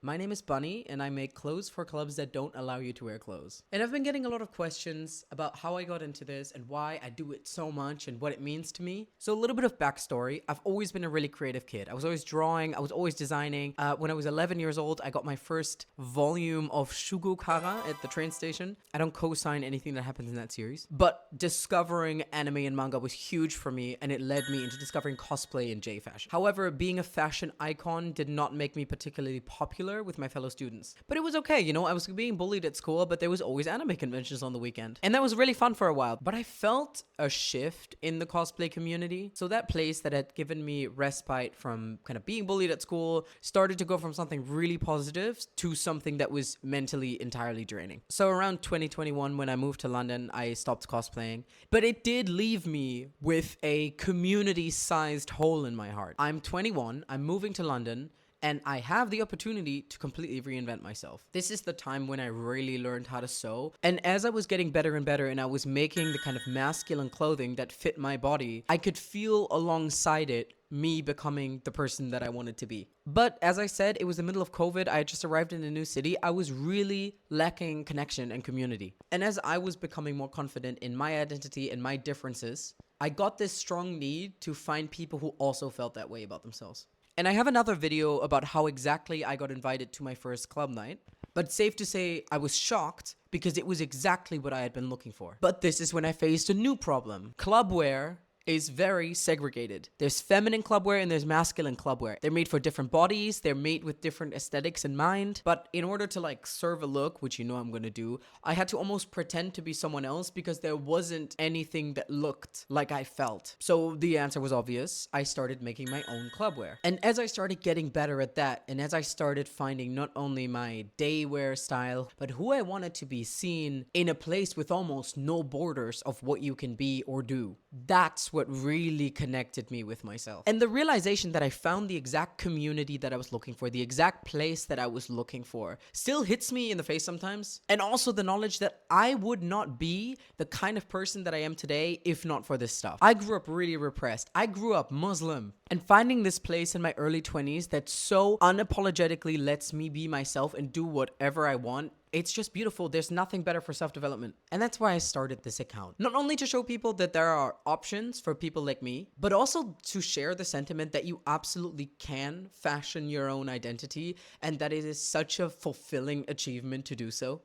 My name is Bunny, and I make clothes for clubs that don't allow you to wear clothes. And I've been getting a lot of questions about how I got into this and why I do it so much and what it means to me. So, a little bit of backstory. I've always been a really creative kid. I was always drawing, I was always designing. When I was 11 years old, I got my first volume of Shugokara at the train station. I don't co sign anything that happens in that series, but discovering anime and manga was huge for me, and it led me into discovering cosplay and J fashion. However, being a fashion icon did not make me particularly popular with my fellow students. But it was okay, I was being bullied at school, but there was always anime conventions on the weekend. And that was really fun for a while. But I felt a shift in the cosplay community. So that place that had given me respite from kind of being bullied at school started to go from something really positive to something that was mentally entirely draining. So around 2021, when I moved to London, I stopped cosplaying. But it did leave me with a community-sized hole in my heart. I'm 21, I'm moving to London, and I have the opportunity to completely reinvent myself. This is the time when I really learned how to sew. And as I was getting better and better and I was making the kind of masculine clothing that fit my body, I could feel alongside it me becoming the person that I wanted to be. But as I said, it was the middle of COVID. I had just arrived in a new city. I was really lacking connection and community. And as I was becoming more confident in my identity and my differences, I got this strong need to find people who also felt that way about themselves. And I have another video about how exactly I got invited to my first club night. But safe to say, I was shocked because it was exactly what I had been looking for. But this is when I faced a new problem. Clubwear is very segregated. There's feminine clubwear and there's masculine clubwear. They're made for different bodies, they're made with different aesthetics in mind. But in order to serve a look, which I'm gonna do, I had to almost pretend to be someone else because there wasn't anything that looked like I felt. So the answer was obvious. I started making my own clubwear. And as I started getting better at that, and as I started finding not only my day wear style, but who I wanted to be seen in a place with almost no borders of what you can be or do, that's what really connected me with myself. And the realization that I found the exact community that I was looking for, the exact place that I was looking for, still hits me in the face sometimes. And also the knowledge that I would not be the kind of person that I am today if not for this stuff. I grew up really repressed. I grew up Muslim. And finding this place in my early 20s that so unapologetically lets me be myself and do whatever I want, it's just beautiful. There's nothing better for self-development. And that's why I started this account. Not only to show people that there are options for people like me, but also to share the sentiment that you absolutely can fashion your own identity and that it is such a fulfilling achievement to do so.